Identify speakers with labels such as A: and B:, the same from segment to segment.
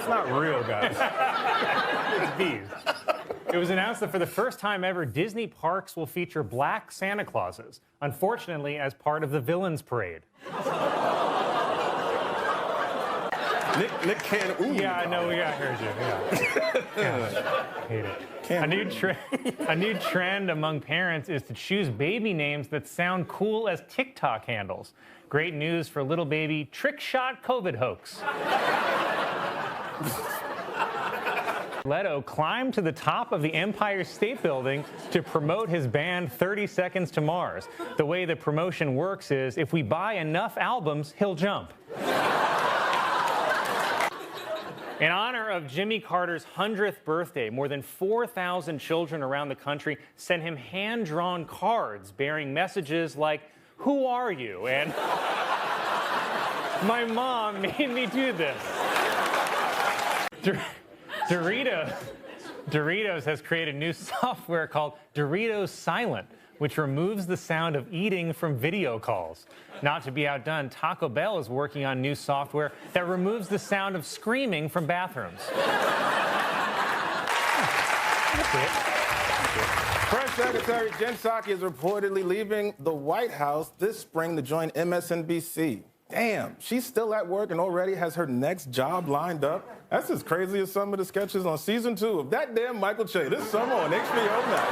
A: It's not real, guys. It's bees. It was announced that for the first time ever, Disney parks will feature black Santa Clauses, unfortunately as part of the Villains Parade.
B: Nick can't. Ooh,
A: yeah, I know. Yeah, I heard you. Yeah. Hate it. A new trend among parents is to choose baby names that sound cool as TikTok handles. Great news for little baby Trick Shot COVID Hoax. Leto climbed to the top of the Empire State Building to promote his band 30 Seconds to Mars. The way the promotion works is if we buy enough albums, he'll jump. In honor of Jimmy Carter's 100th birthday, more than 4,000 children around the country sent him hand-drawn cards bearing messages like, "Who are you?" and "My mom made me do this." Doritos has created new software called Doritos Silent, which removes the sound of eating from video calls. Not to be outdone, Taco Bell is working on new software that removes the sound of screaming from bathrooms.
B: Press Secretary Jen Psaki is reportedly leaving the White House this spring to join MSNBC. Damn, she's still at work and already has her next job lined up. That's as crazy as some of the sketches on season 2 of That Damn Michael Che this summer on HBO Max.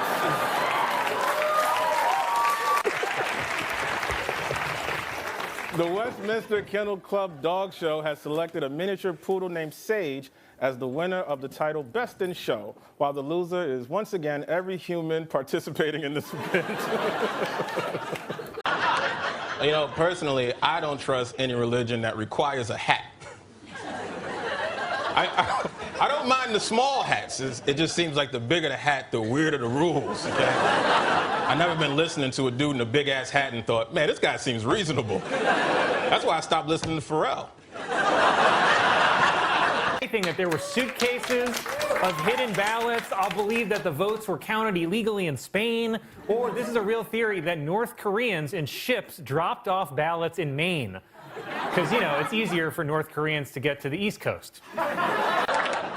B: The Westminster Kennel Club Dog Show has selected a miniature poodle named Sage as the winner of the title Best in Show, while the loser is once again every human participating in this event. You know, personally, I don't trust any religion that requires a hat. I don't mind the small hats. It just seems like the bigger the hat, the weirder the rules, okay? I've never been listening to a dude in a big-ass hat and thought, man, this guy seems reasonable. That's why I stopped listening to Pharrell.
A: That there were suitcases of hidden ballots. I'll believe that the votes were counted illegally in Spain. Or this is a real theory that North Koreans in ships dropped off ballots in Maine. Because, you know, it's easier for North Koreans to get to the East Coast.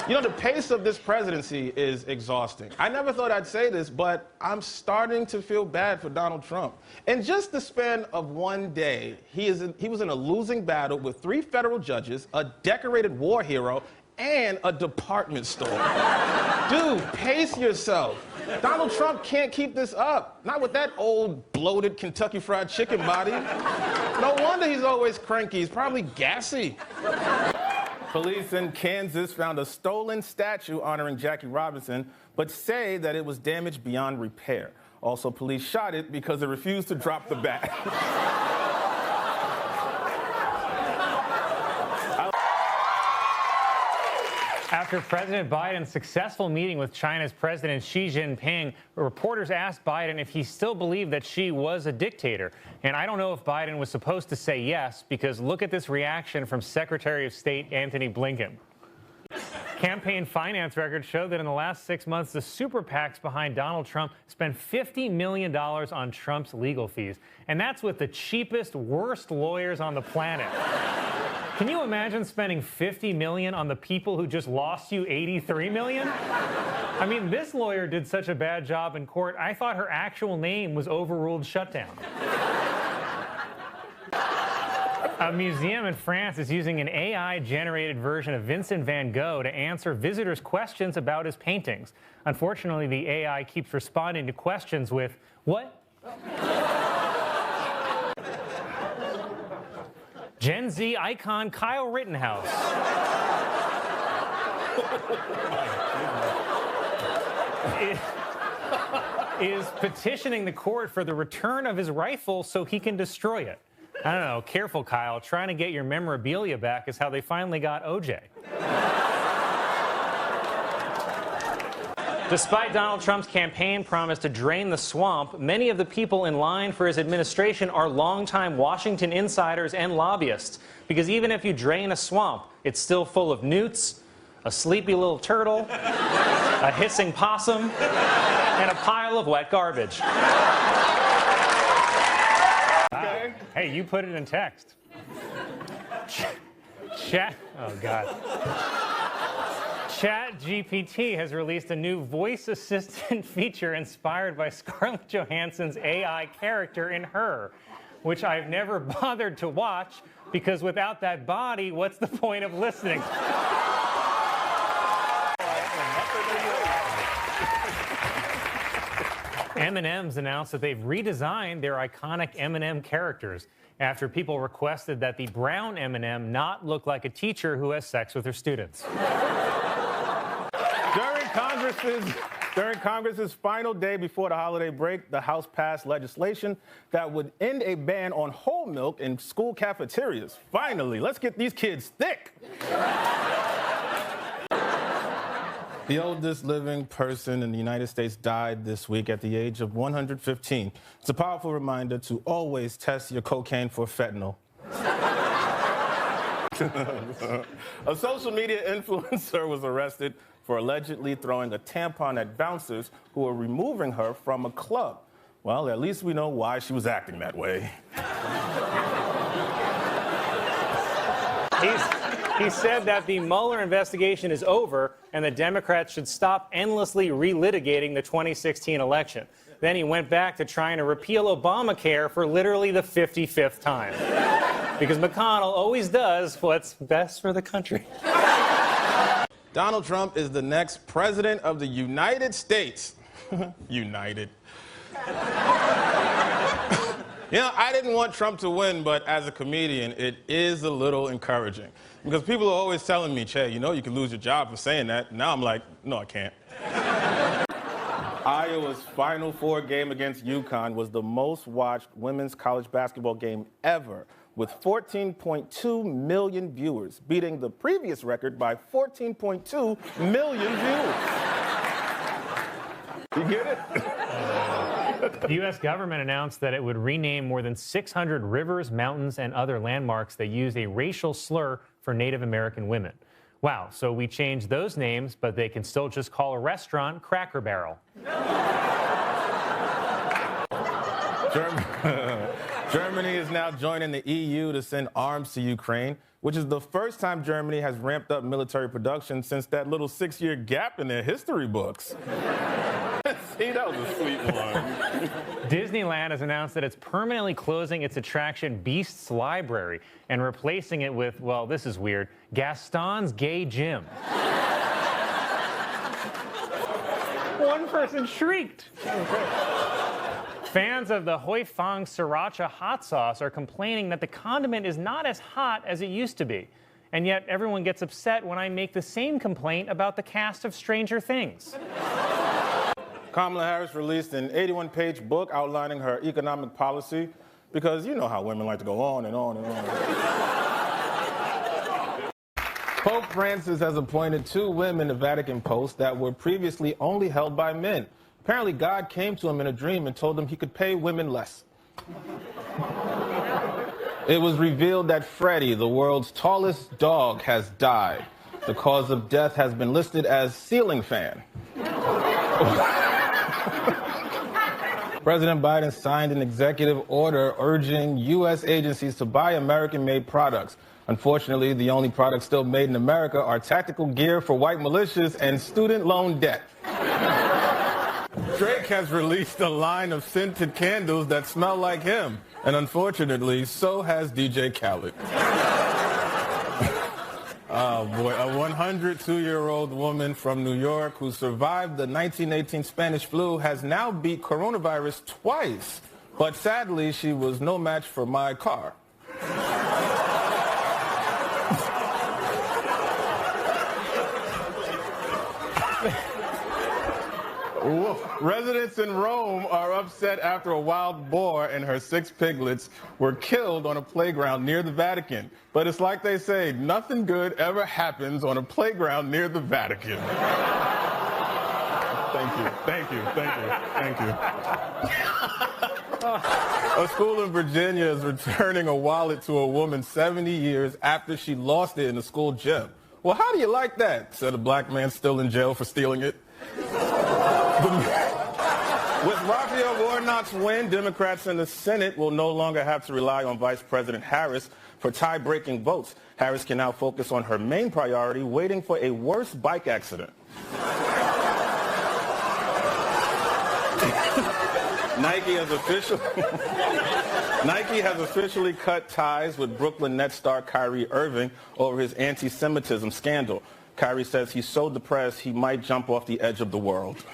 B: You know, the pace of this presidency is exhausting. I never thought I'd say this, but I'm starting to feel bad for Donald Trump. In just the span of one day, he was in a losing battle with 3 federal judges, a decorated war hero, and a department store. Dude, pace yourself. Donald Trump can't keep this up. Not with that old, bloated Kentucky Fried Chicken body. No wonder he's always cranky. He's probably gassy. Police in Kansas found a stolen statue honoring Jackie Robinson, but say that it was damaged beyond repair. Also, police shot it because it refused to drop the bat.
A: After President Biden's successful meeting with China's President Xi Jinping, reporters asked Biden if he still believed that Xi was a dictator. And I don't know if Biden was supposed to say yes, because look at this reaction from Secretary of State Antony Blinken. Campaign finance records show that in the last 6 months, the super PACs behind Donald Trump spent $50 million on Trump's legal fees. And that's with the cheapest, worst lawyers on the planet. Can you imagine spending $50 million on the people who just lost you $83 million? I mean, this lawyer did such a bad job in court, I thought her actual name was Overruled Shutdown. A museum in France is using an AI-generated version of Vincent van Gogh to answer visitors' questions about his paintings. Unfortunately, the AI keeps responding to questions with, "What?" Gen Z icon Kyle Rittenhouse is petitioning the court for the return of his rifle so he can destroy it. I don't know, careful, Kyle. Trying to get your memorabilia back is how they finally got OJ. Despite Donald Trump's campaign promise to drain the swamp, many of the people in line for his administration are longtime Washington insiders and lobbyists. Because even if you drain a swamp, it's still full of newts, a sleepy little turtle, a hissing possum, and a pile of wet garbage. Okay. Hey, you put it in text. Chat. Oh, God. ChatGPT has released a new voice assistant feature inspired by Scarlett Johansson's AI character in Her, which I've never bothered to watch because without that body, what's the point of listening? M&M's announced that they've redesigned their iconic M&M characters after people requested that the brown M&M not look like a teacher who has sex with her students.
B: During Congress's final day before the holiday break, the House passed legislation that would end a ban on whole milk in school cafeterias. Finally, let's get these kids thick. The oldest living person in the United States died this week at the age of 115. It's a powerful reminder to always test your cocaine for fentanyl. A social media influencer was arrested for allegedly throwing a tampon at bouncers who were removing her from a club. Well, at least we know why she was acting that way.
A: He said that the Mueller investigation is over and the Democrats should stop endlessly relitigating the 2016 election. Then he went back to trying to repeal Obamacare for literally the 55th time. Because McConnell always does what's best for the country.
B: Donald Trump is the next president of the United States. United. You know, I didn't want Trump to win, but as a comedian, it is a little encouraging. Because people are always telling me, Che, you know you can lose your job for saying that. Now I'm like, no, I can't. Iowa's Final Four game against UConn was the most watched women's college basketball game ever, with 14.2 million viewers, beating the previous record by 14.2 million viewers. You get it?
A: The U.S. government announced that it would rename more than 600 rivers, mountains, and other landmarks that use a racial slur for Native American women. Wow, so we changed those names, but they can still just call a restaurant Cracker Barrel.
B: Germany is now joining the EU to send arms to Ukraine, which is the first time Germany has ramped up military production since that little 6-year gap in their history books. See, that was a sweet one.
A: Disneyland has announced that it's permanently closing its attraction Beast's Library and replacing it with, well, this is weird, Gaston's Gay Gym. One person shrieked. Fans of the Hoi Fang Sriracha hot sauce are complaining that the condiment is not as hot as it used to be. And yet everyone gets upset when I make the same complaint about the cast of Stranger Things.
B: Kamala Harris released an 81-page book outlining her economic policy because you know how women like to go on and on and on. Pope Francis has appointed 2 women to Vatican posts that were previously only held by men. Apparently, God came to him in a dream and told him he could pay women less. It was revealed that Freddie, the world's tallest dog, has died. The cause of death has been listed as ceiling fan. President Biden signed an executive order urging U.S. agencies to buy American-made products. Unfortunately, the only products still made in America are tactical gear for white militias and student loan debt. Drake has released a line of scented candles that smell like him. And unfortunately, so has DJ Khaled. Oh boy, a 102-year-old woman from New York who survived the 1918 Spanish flu has now beat coronavirus twice. But sadly, she was no match for my car. Residents in Rome are upset after a wild boar and her 6 piglets were killed on a playground near the Vatican. But it's like they say, nothing good ever happens on a playground near the Vatican. Thank you, thank you, thank you, thank you. A school in Virginia is returning a wallet to a woman 70 years after she lost it in a school gym. Well, how do you like that? Said a black man still in jail for stealing it. With Raphael Warnock's win, Democrats in the Senate will no longer have to rely on Vice President Harris for tie-breaking votes. Harris can now focus on her main priority, waiting for a worse bike accident. Nike has officially cut ties with Brooklyn Nets star Kyrie Irving over his anti-Semitism scandal. Kyrie says he's so depressed he might jump off the edge of the world.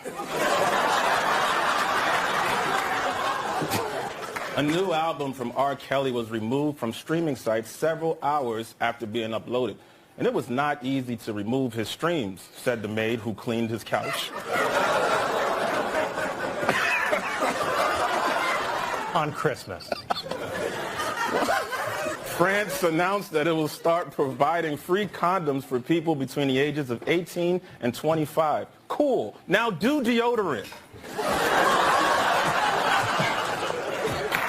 B: A new album from R. Kelly was removed from streaming sites several hours after being uploaded. And it was not easy to remove his streams, said the maid who cleaned his couch.
A: On Christmas.
B: France announced that it will start providing free condoms for people between the ages of 18 and 25. Cool. Now do deodorant.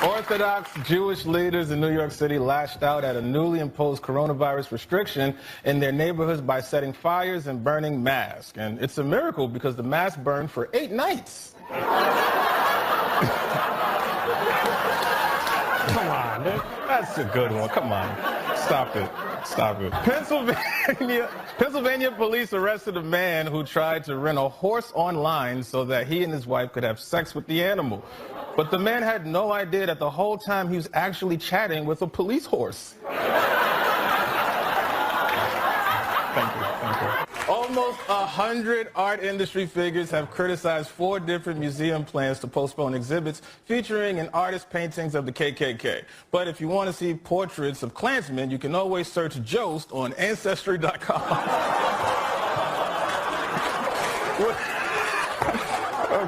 B: Orthodox Jewish leaders in New York City lashed out at a newly imposed coronavirus restriction in their neighborhoods by setting fires and burning masks. And it's a miracle because the masks burned for 8 nights.
A: Come on, dude.
B: That's a good one. Come on. Stop it. Stop it. Pennsylvania police arrested a man who tried to rent a horse online so that he and his wife could have sex with the animal. But the man had no idea that the whole time he was actually chatting with a police horse. Thank you. Almost 100 art industry figures have criticized 4 different museum plans to postpone exhibits featuring an artist's paintings of the KKK. But if you want to see portraits of Klansmen, you can always search Jost on Ancestry.com.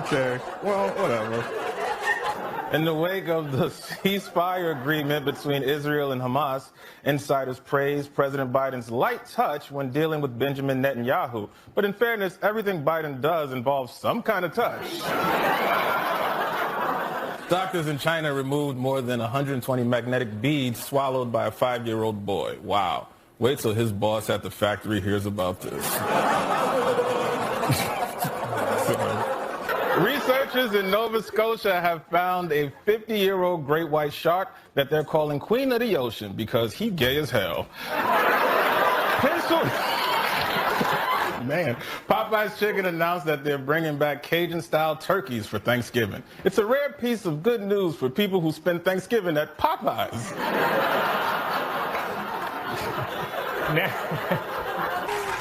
B: Okay, well, whatever. In the wake of the ceasefire agreement between Israel and Hamas, insiders praised President Biden's light touch when dealing with Benjamin Netanyahu. But in fairness, everything Biden does involves some kind of touch. Doctors in China removed more than 120 magnetic beads swallowed by a 5-year-old boy. Wow. Wait till his boss at the factory hears about this. Researchers in Nova Scotia have found a 50-year-old great white shark that they're calling Queen of the Ocean because he gay as hell. Man, Popeye's Chicken announced that they're bringing back Cajun-style turkeys for Thanksgiving. It's a rare piece of good news for people who spend Thanksgiving at Popeye's.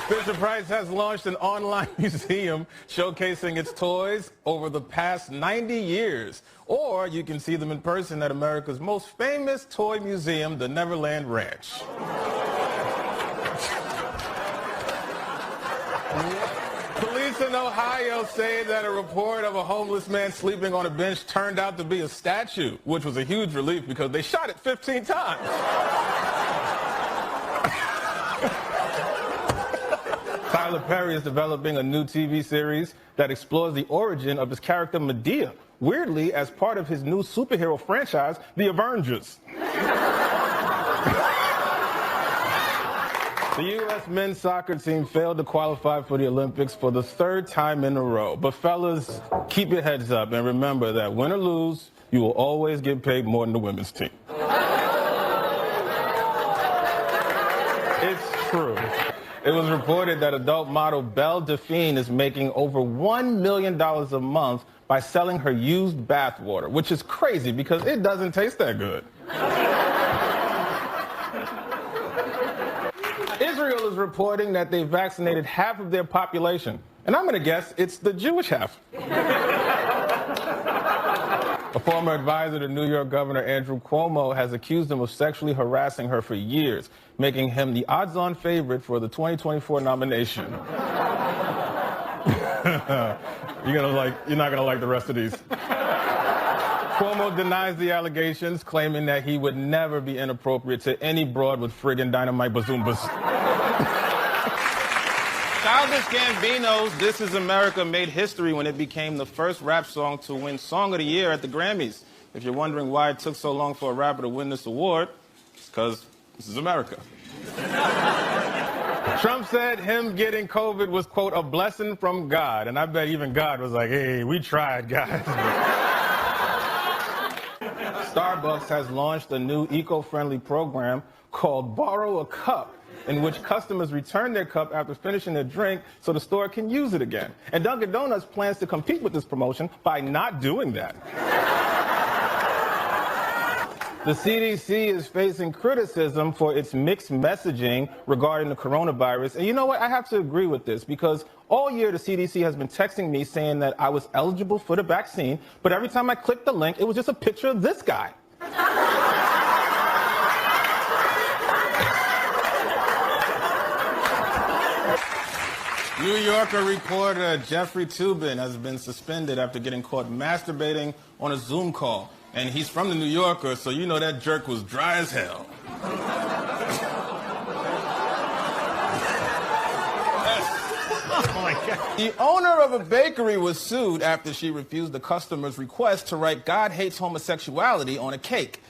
B: Fisher-Price has launched an online museum showcasing its toys over the past 90 years. Or you can see them in person at America's most famous toy museum, the Neverland Ranch. Police in Ohio say that a report of a homeless man sleeping on a bench turned out to be a statue, which was a huge relief because they shot it 15 times. Tyler Perry is developing a new TV series that explores the origin of his character Medea, weirdly as part of his new superhero franchise, The Avengers. The U.S. men's soccer team failed to qualify for the Olympics for the 3rd time in a row. But fellas, keep your heads up and remember that win or lose, you will always get paid more than the women's team. It's true. It was reported that adult model Belle Delphine is making over $1 million a month by selling her used bathwater, which is crazy because it doesn't taste that good. Israel is reporting that they vaccinated half of their population. And I'm going to guess it's the Jewish half. A former advisor to New York Governor Andrew Cuomo has accused him of sexually harassing her for years, making him the odds-on favorite for the 2024 nomination. You're not gonna like the rest of these. Cuomo denies the allegations, claiming that he would never be inappropriate to any broad with friggin' dynamite bazoombas.
C: Childish Gambino's This Is America made history when it became the first rap song to win Song of the Year at the Grammys. If you're wondering why it took so long for a rapper to win this award, it's because this is America.
B: Trump said him getting COVID was, quote, a blessing from God. And I bet even God was like, hey, we tried, guys.
C: Starbucks has launched a new eco-friendly program called Borrow a Cup, in which customers return their cup after finishing their drink so the store can use it again. And Dunkin' Donuts plans to compete with this promotion by not doing that. The CDC is facing criticism for its mixed messaging regarding the coronavirus. And you know what? I have to agree with this because all year the CDC has been texting me saying that I was eligible for the vaccine, but every time I clicked the link, it was just a picture of this guy.
B: New Yorker reporter Jeffrey Toobin has been suspended after getting caught masturbating on a Zoom call. And he's from the New Yorker, so you know that jerk was dry as hell.
A: Oh my God.
B: The owner of a bakery was sued after she refused a customer's request to write "God hates homosexuality" on a cake.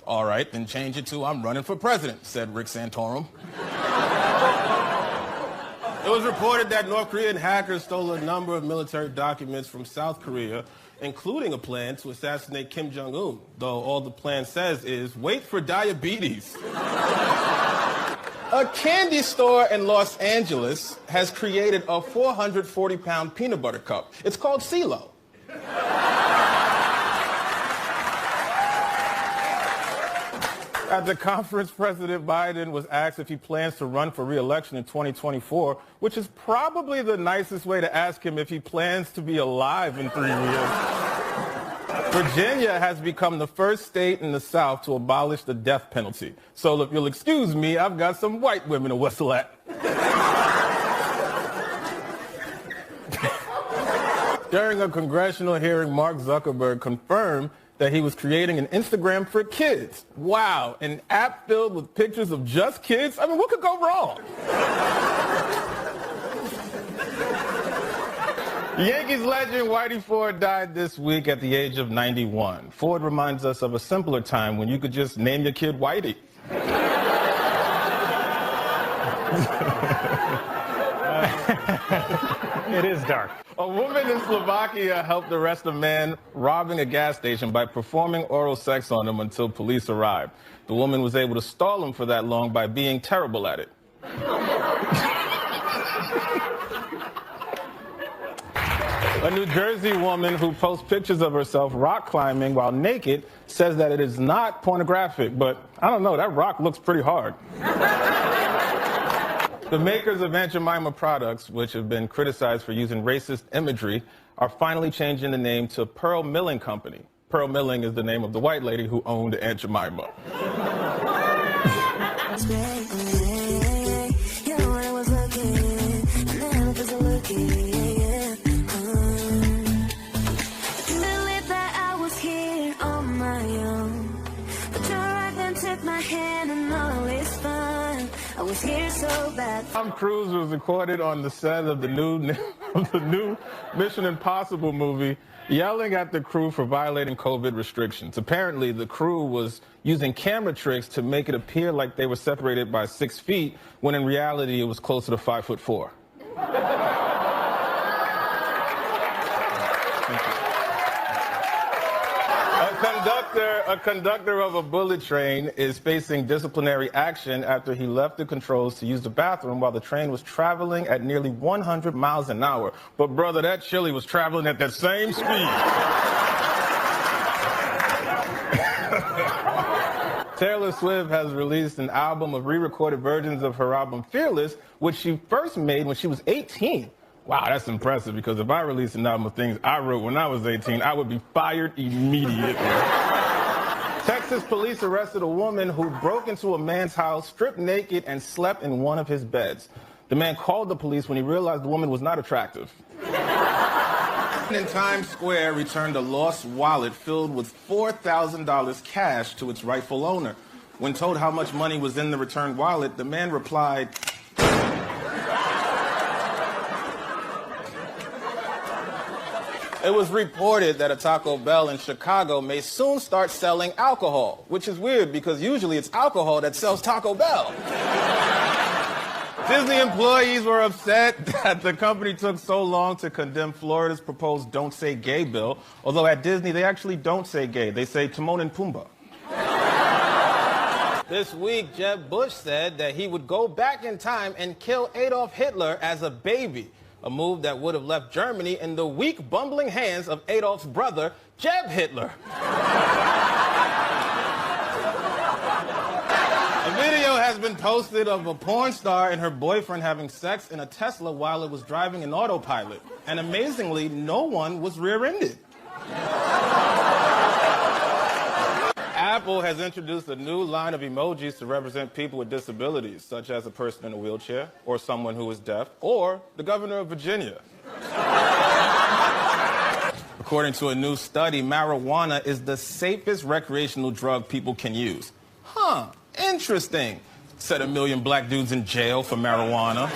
B: All right, then change it to "I'm running for president," said Rick Santorum. It was reported that North Korean hackers stole a number of military documents from South Korea, including a plan to assassinate Kim Jong-un, though all the plan says is, wait for diabetes. A candy store in Los Angeles has created a 440-pound peanut butter cup. It's called SEAOH.
C: At the conference, President Biden was asked if he plans to run for re-election in 2024, which is probably the nicest way to ask him if he plans to be alive in 3 years. Virginia has become the first state in the South to abolish the death penalty. So if you'll excuse me, I've got some white women to whistle at. During a congressional hearing, Mark Zuckerberg confirmed that he was creating an Instagram for kids. Wow, an app filled with pictures of just kids? I mean, what could go wrong? Yankees legend Whitey Ford died this week at the age of 91. Ford reminds us of a simpler time when you could just name your kid Whitey.
A: It is dark.
C: A woman in Slovakia helped arrest a man robbing a gas station by performing oral sex on him until police arrived. The woman was able to stall him for that long by being terrible at it. A New Jersey woman who posts pictures of herself rock climbing while naked says that it is not pornographic, but I don't know, that rock looks pretty hard. The makers of Aunt Jemima products, which have been criticized for using racist imagery, are finally changing the name to Pearl Milling Company. Pearl Milling is the name of the white lady who owned Aunt Jemima. Tom Cruise was recorded on the set of the new Mission Impossible movie yelling at the crew for violating COVID restrictions. Apparently, the crew was using camera tricks to make it appear like they were separated by 6 feet, when in reality it was closer to 5'4". A conductor of a bullet train is facing disciplinary action after he left the controls to use the bathroom while the train was traveling at nearly 100 miles an hour. But brother, that chili was traveling at that same speed. Taylor Swift has released an album of re-recorded versions of her album Fearless, which she first made when she was 18. Wow, that's impressive, because if I released an album of things I wrote when I was 18, I would be fired immediately. Texas police arrested a woman who broke into a man's house, stripped naked, and slept in one of his beds. The man called the police when he realized the woman was not attractive.
B: In Times Square returned a lost wallet filled with $4,000 cash to its rightful owner. When told how much money was in the returned wallet, the man replied, It was reported that a Taco Bell in Chicago may soon start selling alcohol, which is weird because usually it's alcohol that sells Taco Bell. Disney employees were upset that the company took so long to condemn Florida's proposed Don't Say Gay bill, although at Disney they actually don't say gay, they say Timon and Pumbaa.
C: This week, Jeb Bush said that he would go back in time and kill Adolf Hitler as a baby, a move that would have left Germany in the weak, bumbling hands of Adolf's brother, Jeb Hitler. A video has been posted of a porn star and her boyfriend having sex in a Tesla while it was driving in autopilot. And amazingly, no one was rear-ended. Apple has introduced a new line of emojis to represent people with disabilities, such as a person in a wheelchair, or someone who is deaf, or the governor of Virginia. According to a new study, marijuana is the safest recreational drug people can use. Huh, interesting, said 1 million black dudes in jail for marijuana.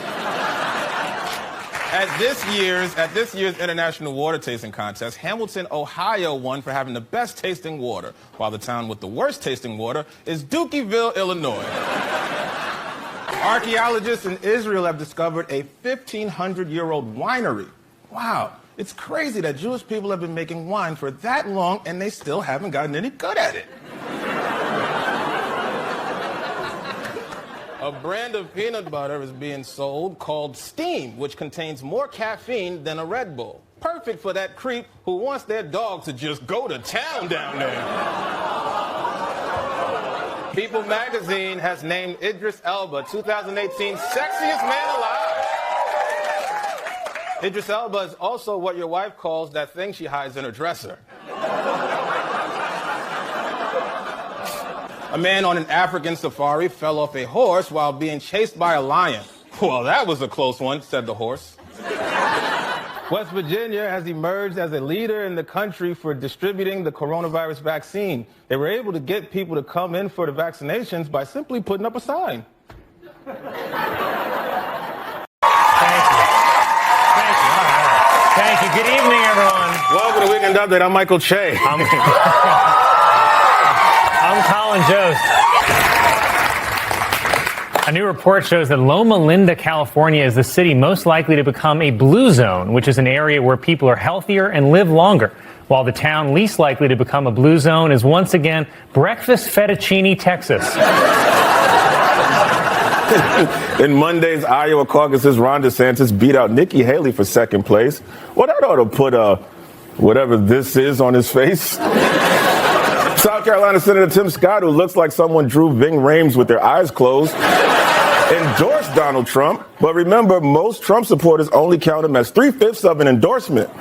C: At this year's International Water Tasting Contest, Hamilton, Ohio won for having the best tasting water, while the town with the worst tasting water is Dookieville, Illinois. Archaeologists in Israel have discovered a 1,500-year-old winery. Wow, it's crazy that Jewish people have been making wine for that long and they still haven't gotten any good at it. A brand of peanut butter is being sold called Steam, which contains more caffeine than a Red Bull. Perfect for that creep who wants their dog to just go to town down there. People magazine has named Idris Elba 2018 Sexiest Man Alive. Idris Elba is also what your wife calls that thing she hides in her dresser. A man on an African safari fell off a horse while being chased by a lion. Well, that was a close one, said the horse. West Virginia has emerged as a leader in the country for distributing the coronavirus vaccine. They were able to get people to come in for the vaccinations by simply putting up a sign.
A: Thank you. Thank you. Good evening, everyone.
C: Welcome to Weekend Update. I'm Michael Che.
A: I'm Colin Jost. A new report shows that Loma Linda, California is the city most likely to become a blue zone, which is an area where people are healthier and live longer, while the town least likely to become a blue zone is once again Breakfast Fettuccine, Texas.
D: In Monday's Iowa caucuses, Ron DeSantis beat out Nikki Haley for second place. Well, that ought to put whatever this is on his face. South Carolina Senator Tim Scott, who looks like someone drew Ving Rhames with their eyes closed, endorsed Donald Trump. But remember, most Trump supporters only count him as 3/5 of an endorsement.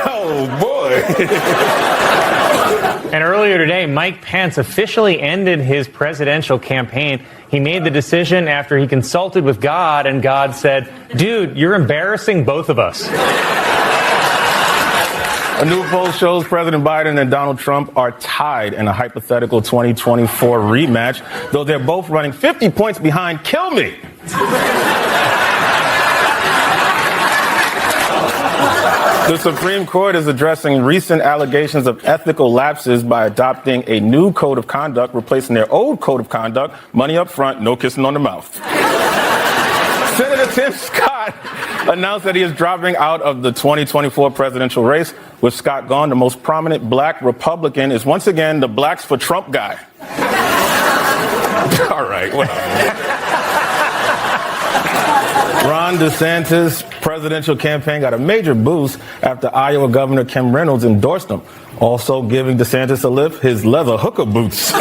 D: Oh, boy.
A: And earlier today, Mike Pence officially ended his presidential campaign. He made the decision after he consulted with God, and God said, "Dude, you're embarrassing both of us."
C: A new poll shows President Biden and Donald Trump are tied in a hypothetical 2024 rematch, though they're both running 50 points behind. Kill me. The Supreme Court is addressing recent allegations of ethical lapses by adopting a new code of conduct, replacing their old code of conduct, money up front, no kissing on the mouth. Senator Tim Scott announced that he is dropping out of the 2024 presidential race. With Scott gone, the most prominent black Republican is once again the Blacks for Trump guy. All right, whatever. Ron DeSantis' presidential campaign got a major boost after Iowa Governor Kim Reynolds endorsed him. Also giving DeSantis a lift, his leather hooker boots.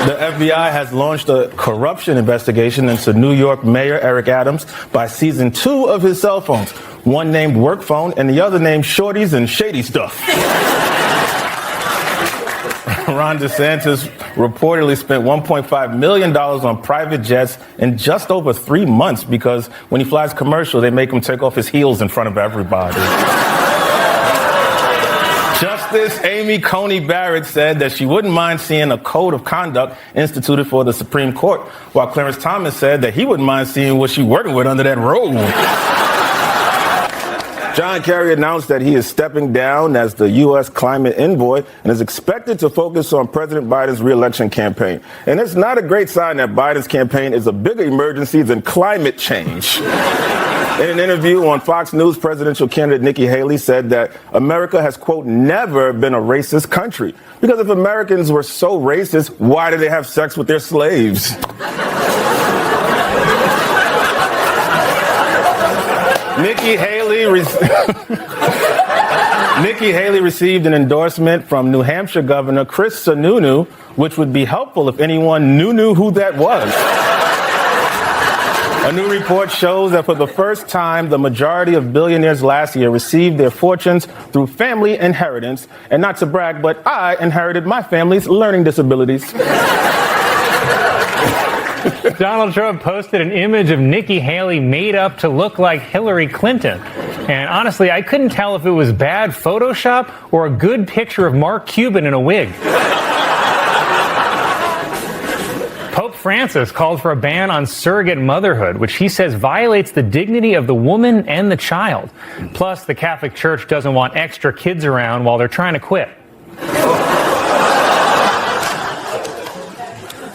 C: The FBI has launched a corruption investigation into New York Mayor Eric Adams by seizing 2 of his cell phones, one named Work Phone and the other named Shorties and Shady Stuff. Ron DeSantis reportedly spent $1.5 million on private jets in just over 3 months because when he flies commercial, they make him take off his heels in front of everybody. Justice Amy Coney Barrett said that she wouldn't mind seeing a code of conduct instituted for the Supreme Court, while Clarence Thomas said that he wouldn't mind seeing what she's working with under that robe.
D: John Kerry announced that he is stepping down as the U.S. climate envoy and is expected to focus on President Biden's re-election campaign. And it's not a great sign that Biden's campaign is a bigger emergency than climate change. In an interview on Fox News, presidential candidate Nikki Haley said that America has, quote, never been a racist country. Because if Americans were so racist, why did they have sex with their slaves? Nikki Haley received an endorsement from New Hampshire Governor Chris Sununu, which would be helpful if anyone knew who that was. A new report shows that for the first time, the majority of billionaires last year received their fortunes through family inheritance. And not to brag, but I inherited my family's learning disabilities.
A: Donald Trump posted an image of Nikki Haley made up to look like Hillary Clinton. And honestly, I couldn't tell if it was bad Photoshop or a good picture of Mark Cuban in a wig. Pope Francis called for a ban on surrogate motherhood, which he says violates the dignity of the woman and the child. Plus, the Catholic Church doesn't want extra kids around while they're trying to quit.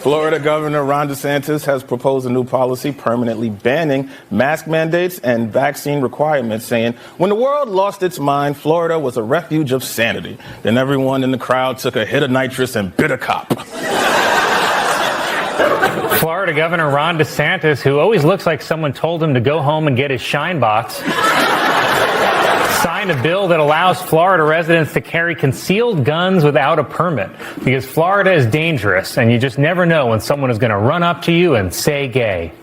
C: Florida Governor Ron DeSantis has proposed a new policy permanently banning mask mandates and vaccine requirements, saying, when the world lost its mind, Florida was a refuge of sanity. Then everyone in the crowd took a hit of nitrous and bit a cop.
A: Florida Governor Ron DeSantis, who always looks like someone told him to go home and get his shine box, signed a bill that allows Florida residents to carry concealed guns without a permit, because Florida is dangerous and you just never know when someone is going to run up to you and say gay.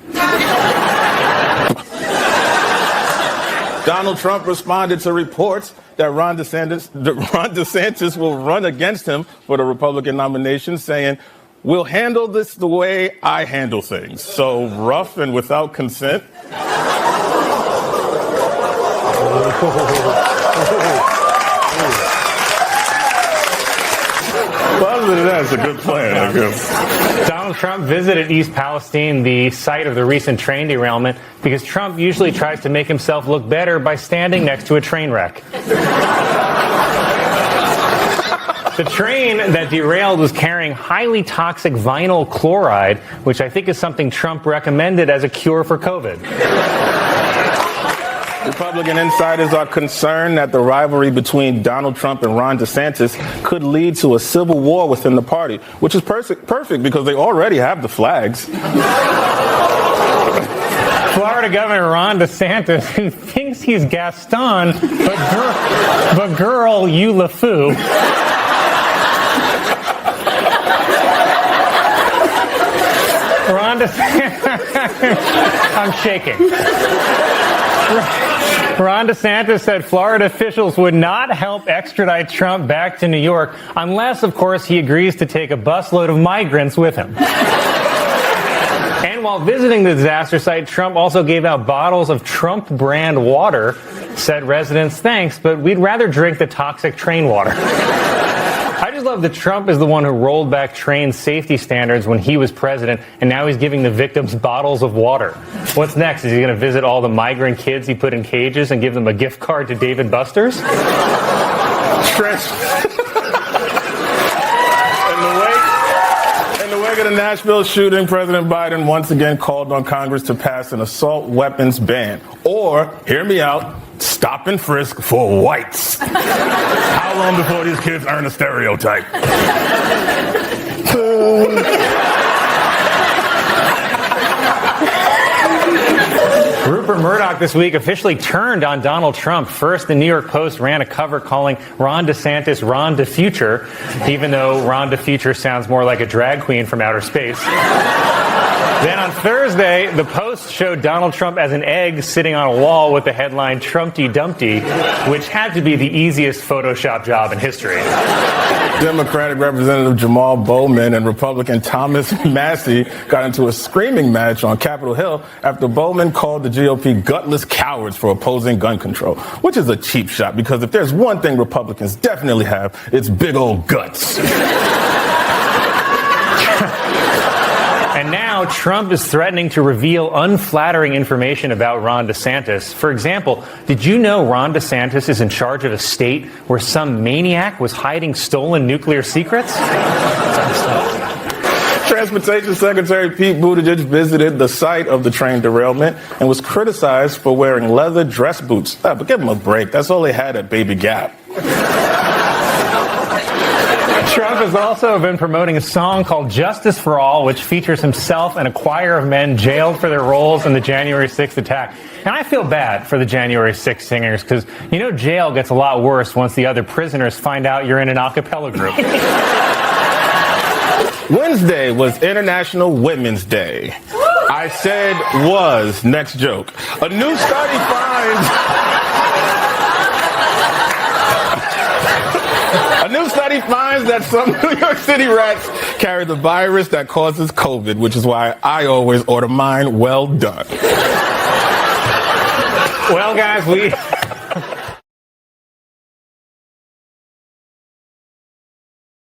C: Donald Trump responded to reports that Ron DeSantis will run against him for the Republican nomination, saying, we'll handle this the way I handle things. So rough and without consent.
D: Well, other than that, it's a good plan, I guess.
A: Donald Trump visited East Palestine, the site of the recent train derailment, because Trump usually tries to make himself look better by standing next to a train wreck. The train that derailed was carrying highly toxic vinyl chloride, which I think is something Trump recommended as a cure for COVID.
C: Republican insiders are concerned that the rivalry between Donald Trump and Ron DeSantis could lead to a civil war within the party, which is perfect because they already have the flags.
A: Florida Governor Ron DeSantis, who thinks he's Gaston, but girl, you LeFou. Ron DeSantis, I'm shaking. Ron DeSantis said Florida officials would not help extradite Trump back to New York unless, of course, he agrees to take a busload of migrants with him. And while visiting the disaster site, Trump also gave out bottles of Trump brand water, said residents, thanks, but we'd rather drink the toxic train water. I just love that Trump is the one who rolled back train safety standards when he was president, and now he's giving the victims bottles of water. What's next? Is he going to visit all the migrant kids he put in cages and give them a gift card to Dave & Buster's?
D: In the wake of the Nashville shooting, President Biden once again called on Congress to pass an assault weapons ban. Or, hear me out, stop and frisk for whites. How long before these kids earn a stereotype?
A: Rupert Murdoch this week officially turned on Donald Trump. First, the New York Post ran a cover calling Ron DeSantis Ron DeFuture, even though Ron DeFuture sounds more like a drag queen from outer space. Then on Thursday, the Post showed Donald Trump as an egg sitting on a wall with the headline Trumpty Dumpty, which had to be the easiest Photoshop job in history.
C: Democratic Representative Jamal Bowman and Republican Thomas Massey got into a screaming match on Capitol Hill after Bowman called the GOP gutless cowards for opposing gun control, which is a cheap shot because if there's one thing Republicans definitely have, it's big old guts.
A: And now Trump is threatening to reveal unflattering information about Ron DeSantis. For example, did you know Ron DeSantis is in charge of a state where some maniac was hiding stolen nuclear secrets?
D: Transportation Secretary Pete Buttigieg visited the site of the train derailment and was criticized for wearing leather dress boots. But give him a break. That's all they had at Baby Gap.
A: Trump has also been promoting a song called Justice for All, which features himself and a choir of men jailed for their roles in the January 6th attack. And I feel bad for the January 6th singers because, jail gets a lot worse once the other prisoners find out you're in an a cappella group.
D: Wednesday was International Women's Day. I said was. Next joke. A new study finds... A new study finds that some New York City rats carry the virus that causes COVID, which is why I always order mine well done.
A: Well, guys,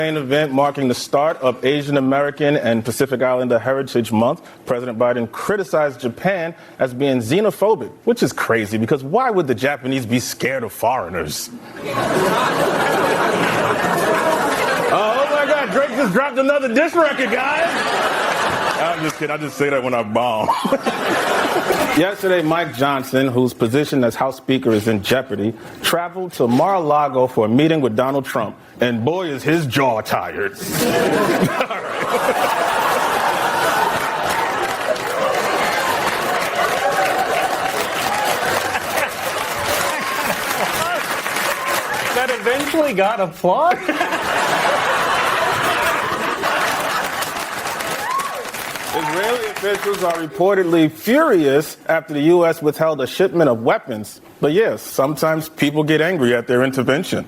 D: Main event marking the start of Asian American and Pacific Islander Heritage Month. President Biden criticized Japan as being xenophobic, which is crazy because why would the Japanese be scared of foreigners? Oh my God, Drake just dropped another diss record, guys. I'm just kidding. I just say that when I bomb. Yesterday, Mike Johnson, whose position as House Speaker is in jeopardy, traveled to Mar-a-Lago for a meeting with Donald Trump. And boy, is his jaw tired.
A: that eventually got applause.
D: Israeli officials are reportedly furious after the U.S. withheld a shipment of weapons. But yes, sometimes people get angry at their intervention.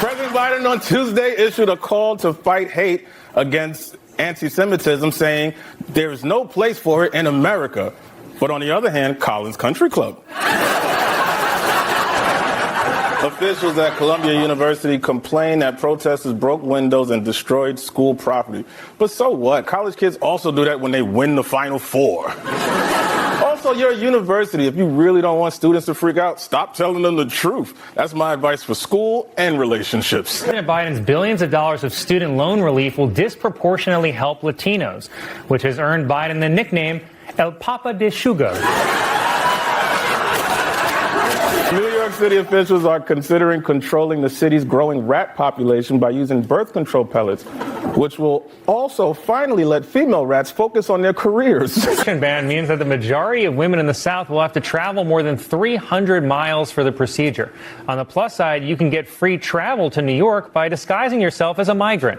D: President Biden on Tuesday issued a call to fight hate against anti-Semitism, saying there is no place for it in America. But on the other hand, Collins Country Club. Officials at Columbia University complained that protesters broke windows and destroyed school property. But so what? College kids also do that when they win the Final Four. Also, you're a university. If you really don't want students to freak out, stop telling them the truth. That's my advice for school and relationships.
A: President Biden's billions of dollars of student loan relief will disproportionately help Latinos, which has earned Biden the nickname El Papa de Sugar.
D: New York City officials are considering controlling the city's growing rat population by using birth control pellets, which will also finally let female rats focus on their careers.
A: The ban means that the majority of women in the South will have to travel more than 300 miles for the procedure. On the plus side, you can get free travel to New York by disguising yourself as a migrant.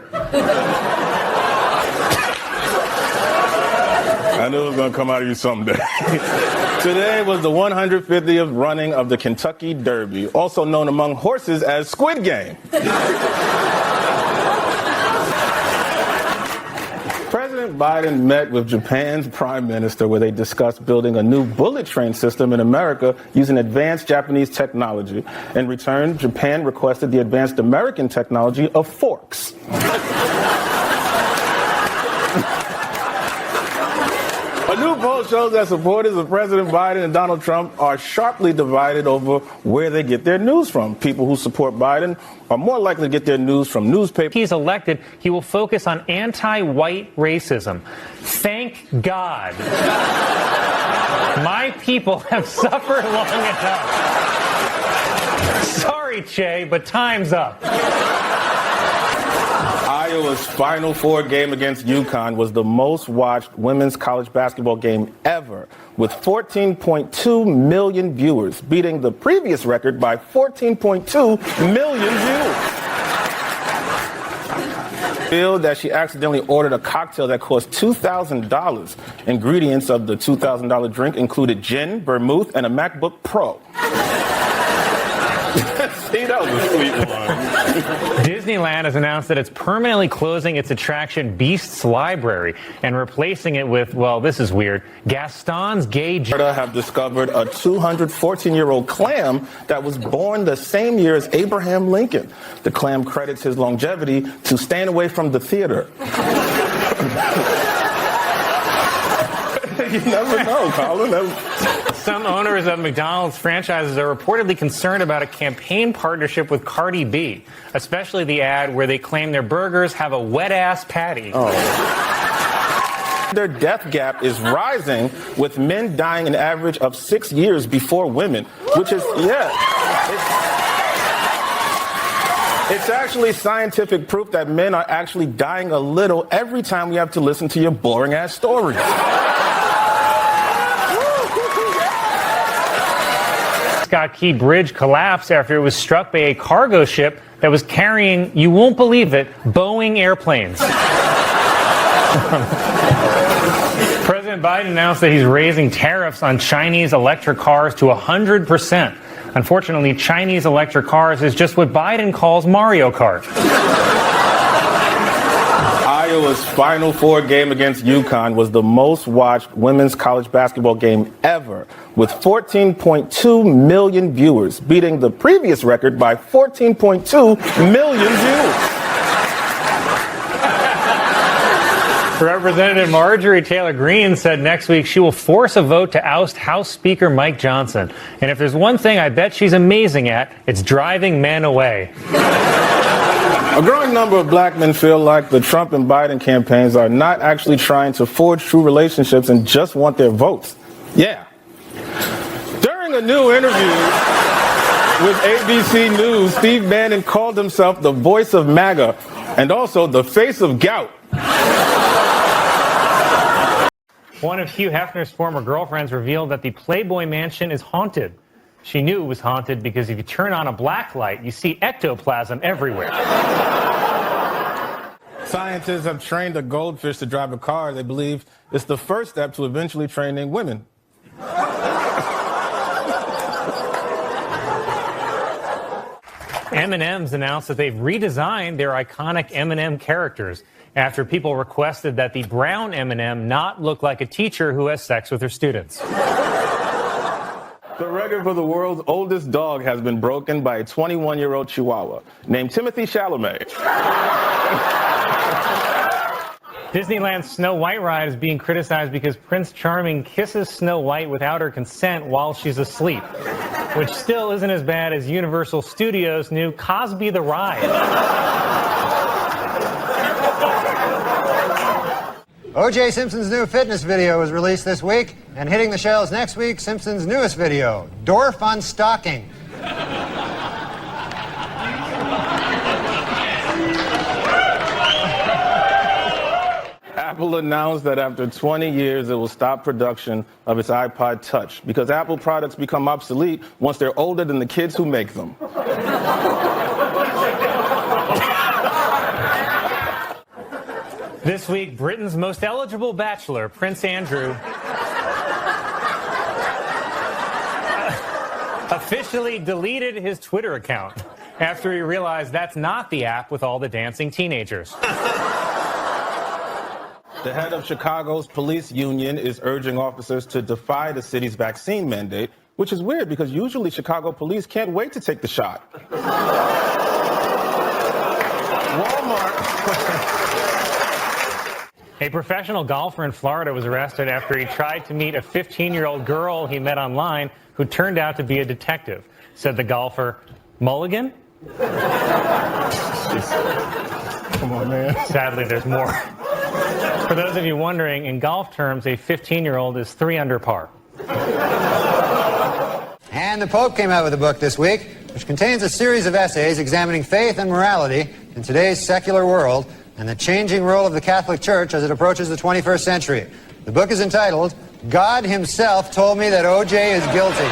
D: I knew it was going to come out of you someday. Today was the 150th running of the Kentucky Derby, also known among horses as Squid Game. President Biden met with Japan's prime minister where they discussed building a new bullet train system in America using advanced Japanese technology. In return, Japan requested the advanced American technology of forks. A new poll shows that supporters of President Biden and Donald Trump are sharply divided over where they get their news from. People who support Biden are more likely to get their news from newspapers.
A: If he's elected, he will focus on anti-white racism. Thank God. My people have suffered long enough. Sorry, Che, but time's up.
D: Iowa's Final Four game against UConn was the most watched women's college basketball game ever, with 14.2 million viewers, beating the previous record by 14.2 million viewers. Revealed that she accidentally ordered a cocktail that cost $2,000. Ingredients of the $2,000 drink included gin, vermouth, and a MacBook Pro. See, that was a sweet one.
A: Disneyland has announced that it's permanently closing its attraction Beasts Library and replacing it with, well, this is weird, Gaston's Gay
D: Have discovered a 214-year-old clam that was born the same year as Abraham Lincoln. The clam credits his longevity to staying away from the theater. You never know, Colin.
A: Some owners of McDonald's franchises are reportedly concerned about a campaign partnership with Cardi B, especially the ad where they claim their burgers have a wet-ass patty.
D: Oh. Their death gap is rising, with men dying an average of 6 years before women, which is, it's actually scientific proof that men are actually dying a little every time we have to listen to your boring-ass stories.
A: Scott Key Bridge collapsed after it was struck by a cargo ship that was carrying, you won't believe it, Boeing airplanes. President Biden announced that he's raising tariffs on Chinese electric cars to 100%. Unfortunately, Chinese electric cars is just what Biden calls Mario Kart.
D: Iowa's Final Four game against UConn was the most watched women's college basketball game ever, with 14.2 million viewers, beating the previous record by 14.2 million viewers.
A: Representative Marjorie Taylor Greene said next week she will force a vote to oust House Speaker Mike Johnson. And if there's one thing I bet she's amazing at, it's driving men away.
D: A growing number of black men feel like the Trump and Biden campaigns are not actually trying to forge true relationships and just want their votes. Yeah. During a new interview with ABC News, Steve Bannon called himself the voice of MAGA and also the face of gout.
A: One of Hugh Hefner's former girlfriends revealed that the Playboy Mansion is haunted. She knew it was haunted because if you turn on a black light, you see ectoplasm everywhere.
D: Scientists have trained a goldfish to drive a car. They believe it's the first step to eventually training women.
A: M&M's announced that they've redesigned their iconic M&M characters after people requested that the brown M&M not look like a teacher who has sex with her students.
D: The record for the world's oldest dog has been broken by a 21-year-old Chihuahua named Timothy Chalamet.
A: Disneyland's Snow White ride is being criticized because Prince Charming kisses Snow White without her consent while she's asleep, which still isn't as bad as Universal Studios' new Cosby the Ride.
E: O.J. Simpson's new fitness video was released this week, and hitting the shelves next week, Simpson's newest video, Dorf on Stocking.
D: Apple announced that after 20 years, it will stop production of its iPod Touch because Apple products become obsolete once they're older than the kids who make them.
A: This week, Britain's most eligible bachelor, Prince Andrew, officially deleted his Twitter account after he realized that's not the app with all the dancing teenagers.
D: The head of Chicago's police union is urging officers to defy the city's vaccine mandate, which is weird because usually Chicago police can't wait to take the shot. Walmart.
A: A professional golfer in Florida was arrested after he tried to meet a 15-year-old girl he met online who turned out to be a detective. Said the golfer, Mulligan?
D: Come on, man.
A: Sadly, there's more. For those of you wondering, in golf terms, a 15-year-old is 3 under par.
E: And the Pope came out with a book this week, which contains a series of essays examining faith and morality in today's secular world and the changing role of the Catholic Church as it approaches the 21st century. The book is entitled, God Himself Told Me That O.J. is Guilty.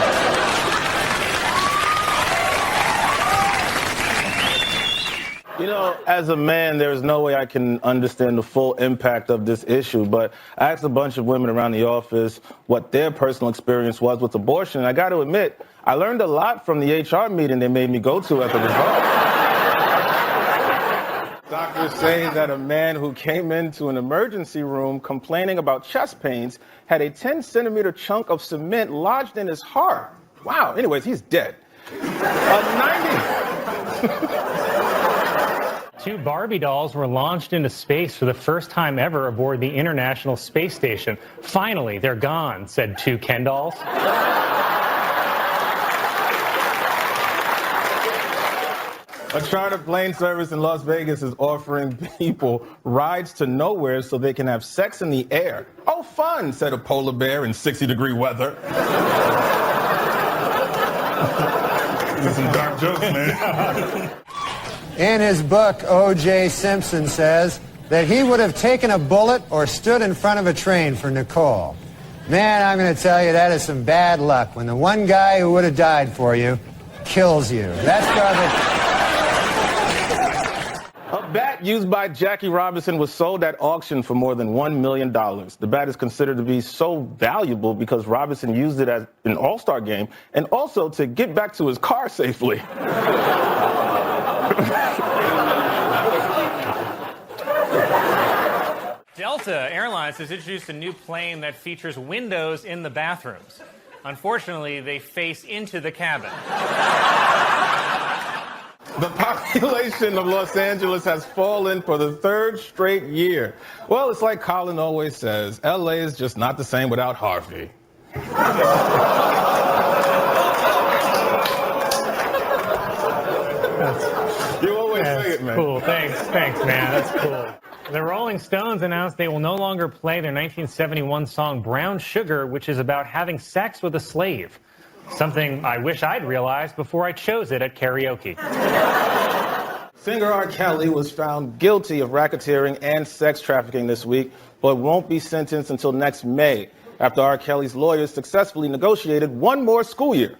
D: You know, as a man, there's no way I can understand the full impact of this issue, but I asked a bunch of women around the office what their personal experience was with abortion, and I got to admit, I learned a lot from the HR meeting they made me go to as a result. Doctors say that a man who came into an emergency room complaining about chest pains had a 10-centimeter chunk of cement lodged in his heart. Wow. Anyways, he's dead.
A: Two Barbie dolls were launched into space for the first time ever aboard the International Space Station. Finally, they're gone, said two Ken dolls.
C: A charter plane service in Las Vegas is offering people rides to nowhere so they can have sex in the air. Oh, fun, said a polar bear in 60-degree weather.
D: These are some dark jokes, man.
E: In his book, O.J. Simpson says that he would have taken a bullet or stood in front of a train for Nicole. Man, I'm going to tell you, that is some bad luck when the one guy who would have died for you kills you. That's probably...
C: A bat used by Jackie Robinson was sold at auction for more than $1 million. The bat is considered to be so valuable because Robinson used it at an All-Star game and also to get back to his car safely.
A: Delta Airlines has introduced a new plane that features windows in the bathrooms. Unfortunately, they face into the cabin.
C: The population of Los Angeles has fallen for the third straight year. Well, it's like Colin always says, LA is just not the same without Harvey. You always say it, man.
A: Cool. Thanks, man. That's cool. The Rolling Stones announced they will no longer play their 1971 song Brown Sugar, which is about having sex with a slave. Something I wish I'd realized before I chose it at karaoke.
C: Singer R. Kelly was found guilty of racketeering and sex trafficking this week, but won't be sentenced until next May, after R. Kelly's lawyers successfully negotiated one more school year.